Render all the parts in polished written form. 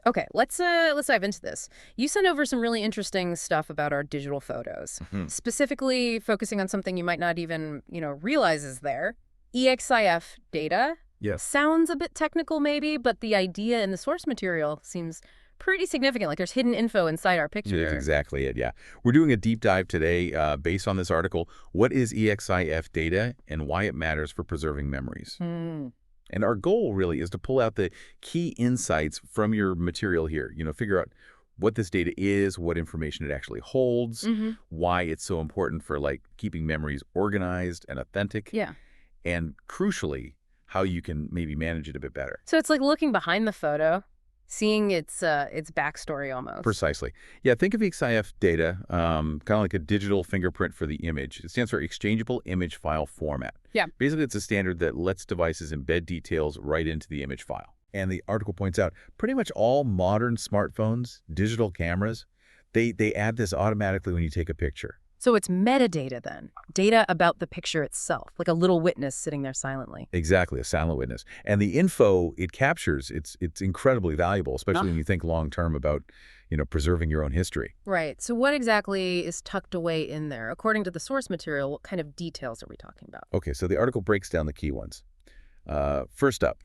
Okay, let's dive into this. You sent over some really interesting stuff about our digital photos, Mhm. specifically focusing on something you might not even, realize is there. EXIF data Yes. sounds a bit technical maybe, but the idea in the source material seems pretty significant. Like there's hidden info inside our Yeah, pictures. exactly it. Yeah. We're doing a deep dive today based on this article. What is EXIF data and why it matters for preserving memories? Hmm. And our goal really is to pull out the key insights from your material here. Figure out what this data is, what information it actually holds, Mm-hmm. why it's so important for like keeping memories organized and authentic, Yeah. and crucially, how you can maybe manage it a bit better. So it's like looking behind the photo, seeing its backstory almost. Precisely. Yeah, think of EXIF data kind of like a digital fingerprint for the image. It stands for Exchangeable Image File Format. Yeah. Basically, it's a standard that lets devices embed details right into the image file. And the article points out pretty much all modern smartphones, digital cameras, they add this automatically when you take a picture. So it's metadata then, data about the picture itself, like a little witness sitting there silently. Exactly, a silent witness. And the info it captures, it's incredibly valuable, especially when you think long term about, preserving your own history. Right. So what exactly is tucked away in there? According to the source material, what kind of details are we talking about? Okay, so the article breaks down the key ones. First up,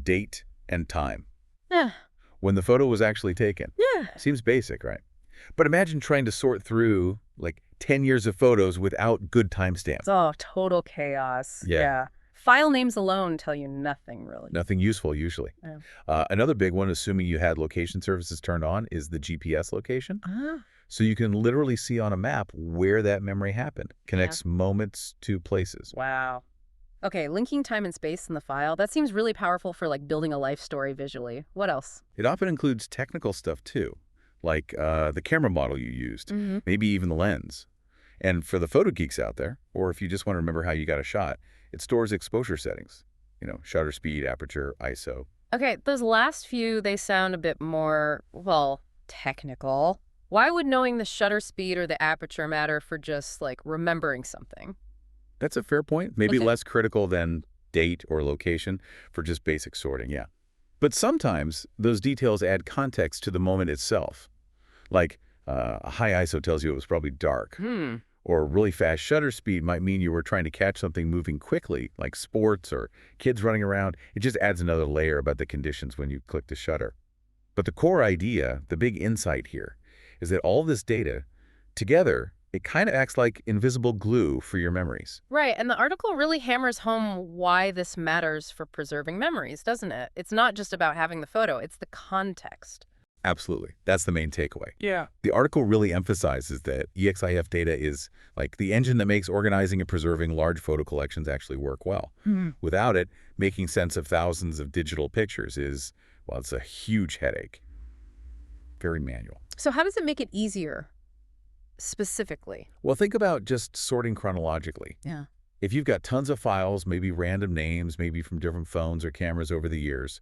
date and time. Yeah. When the photo was actually taken. Yeah. Seems basic, right? But imagine trying to sort through like 10 years of photos without good timestamps. Oh, total chaos. Yeah. Yeah. File names alone tell you nothing, really. Nothing useful, usually. Yeah. Another big one, assuming you had location services turned on, is the GPS location. Ah. So you can literally see on a map where that memory happened. Connects moments to places. Wow. Okay, linking time and space in the file, that seems really powerful for like building a life story visually. What else? It often includes technical stuff too, like the camera model you used, Mm-hmm. maybe even the lens. And for the photo geeks out there, or if you just want to remember how you got a shot, it stores exposure settings, shutter speed, aperture, ISO. Okay, those last few, they sound a bit more, well, technical. Why would knowing the shutter speed or the aperture matter for just like remembering something? That's a fair point. Maybe Okay. less critical than date or location for just basic sorting, yeah. But sometimes those details add context to the moment itself. Like a high ISO tells you it was probably dark, Hmm. or really fast shutter speed might mean you were trying to catch something moving quickly, like sports or kids running around. It just adds another layer about the conditions when you click the shutter. But the core idea, the big insight here, is that all this data, together, it kind of acts like invisible glue for your memories. Right, and the article really hammers home why this matters for preserving memories, doesn't it? It's not just about having the photo, it's the context. Absolutely. That's the main takeaway. Yeah. The article really emphasizes that EXIF data is like the engine that makes organizing and preserving large photo collections actually work well. Without it, making sense of thousands of digital pictures is, well, it's a huge headache. Very manual. So how does it make it easier, specifically? Well, think about just sorting chronologically. Yeah. If you've got tons of files, maybe random names, maybe from different phones or cameras over the years,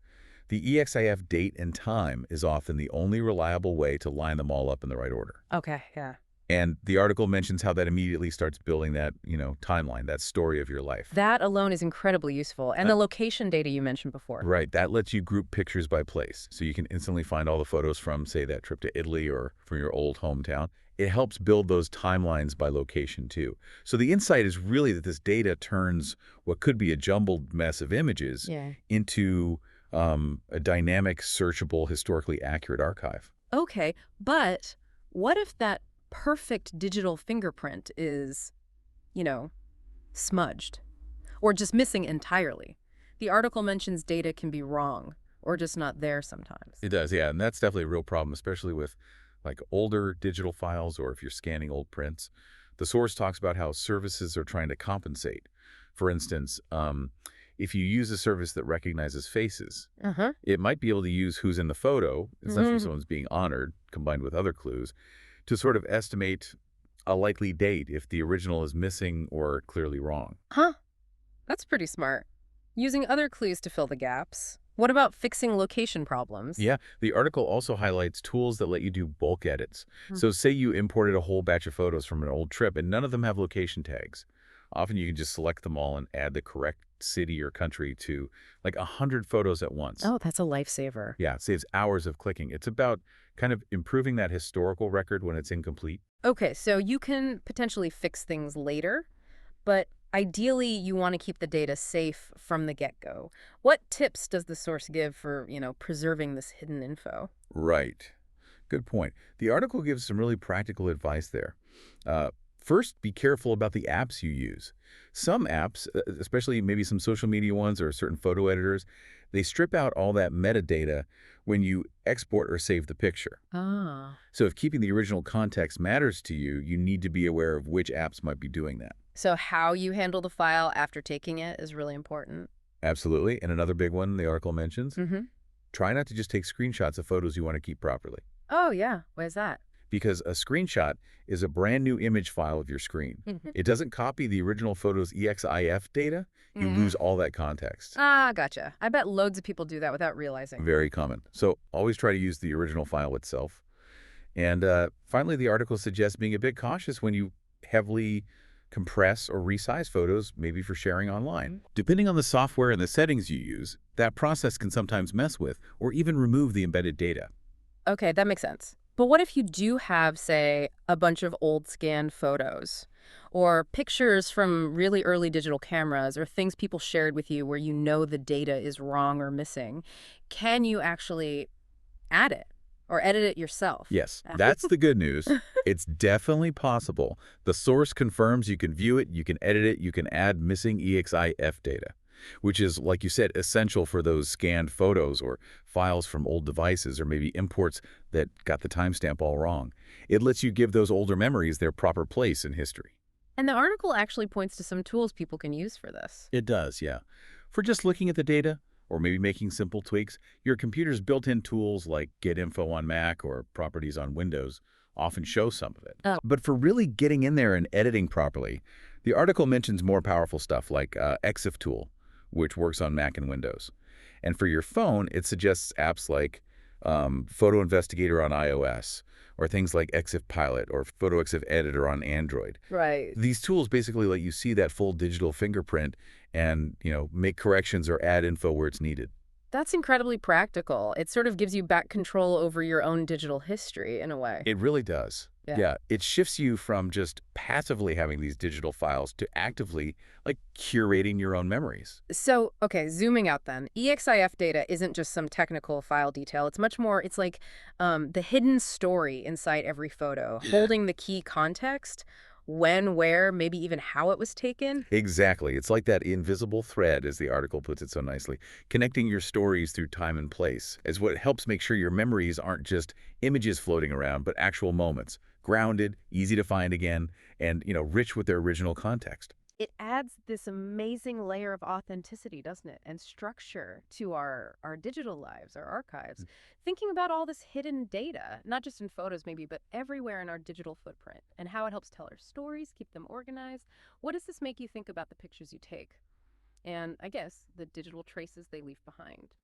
the EXIF date and time is often the only reliable way to line them all up in the right order. Okay, yeah. And the article mentions how that immediately starts building that, timeline, that story of your life. That alone is incredibly useful. And the location data you mentioned before. Right. That lets you group pictures by place. So you can instantly find all the photos from, say, that trip to Italy or from your old hometown. It helps build those timelines by location, too. So the insight is really that this data turns what could be a jumbled mess of images Yeah. into a dynamic, searchable, historically accurate archive. Okay, but what if that perfect digital fingerprint is, smudged or just missing entirely? The article mentions data can be wrong or just not there sometimes. It does, yeah. And that's definitely a real problem, especially with like older digital files or if you're scanning old prints. The source talks about how services are trying to compensate. For instance, if you use a service that recognizes faces, Uh-huh. it might be able to use who's in the photo, essentially Mhm. someone's being honored, combined with other clues, to sort of estimate a likely date if the original is missing or clearly wrong. Huh? That's pretty smart. Using other clues to fill the gaps. What about fixing location problems? Yeah, the article also highlights tools that let you do bulk edits. Hmm. So say you imported a whole batch of photos from an old trip and none of them have location tags. Often you can just select them all and add the correct city or country to like 100 photos at once. Oh, that's a lifesaver. Yeah, it saves hours of clicking. It's about kind of improving that historical record when it's incomplete. Okay, so you can potentially fix things later, but ideally you want to keep the data safe from the get-go. What tips does the source give for, preserving this hidden info? Right. Good point. The article gives some really practical advice there. First, be careful about the apps you use. Some apps, especially maybe some social media ones or certain photo editors, they strip out all that metadata when you export or save the picture. Ah. So if keeping the original context matters to you, you need to be aware of which apps might be doing that. So how you handle the file after taking it is really important. Absolutely. And another big one the article mentions, Mm-hmm. try not to just take screenshots of photos you want to keep properly. Oh, yeah. Where's that? Because a screenshot is a brand new image file of your screen. It doesn't copy the original photo's EXIF data. You lose all that context. Ah, gotcha. I bet loads of people do that without realizing. Very common. So always try to use the original file itself. And finally, the article suggests being a bit cautious when you heavily compress or resize photos, maybe for sharing online. Depending on the software and the settings you use, that process can sometimes mess with or even remove the embedded data. Okay, that makes sense. But what if you do have, say, a bunch of old scanned photos or pictures from really early digital cameras or things people shared with you where you know the data is wrong or missing? Can you actually add it or edit it yourself? Yes, that's the good news. It's definitely possible. The source confirms you can view it, you can edit it, you can add missing EXIF data, which is, like you said, essential for those scanned photos or files from old devices or maybe imports that got the timestamp all wrong. It lets you give those older memories their proper place in history. And the article actually points to some tools people can use for this. It does, yeah. For just looking at the data, or maybe making simple tweaks, your computer's built-in tools like Get Info on Mac or Properties on Windows often show some of it. Oh. But for really getting in there and editing properly, the article mentions more powerful stuff like EXIF tool, which works on Mac and Windows. And for your phone, it suggests apps like Photo Investigator on iOS, or things like EXIF Pilot or Photo EXIF Editor on Android. Right. These tools basically let you see that full digital fingerprint and, make corrections or add info where it's needed. That's incredibly practical. It sort of gives you back control over your own digital history in a way. It really does. Yeah. Yeah, it shifts you from just passively having these digital files to actively, like, curating your own memories. So, okay, zooming out then, EXIF data isn't just some technical file detail. It's much more, it's like the hidden story inside every photo, holding the key context, when, where, maybe even how it was taken. Exactly. It's like that invisible thread, as the article puts it so nicely. Connecting your stories through time and place is what helps make sure your memories aren't just images floating around, but actual moments. Grounded, easy to find again, and, rich with their original context. It adds this amazing layer of authenticity, doesn't it? And structure to our digital lives, our archives. Thinking about all this hidden data, not just in photos maybe, but everywhere in our digital footprint and how it helps tell our stories, keep them organized. What does this make you think about the pictures you take? And I guess the digital traces they leave behind.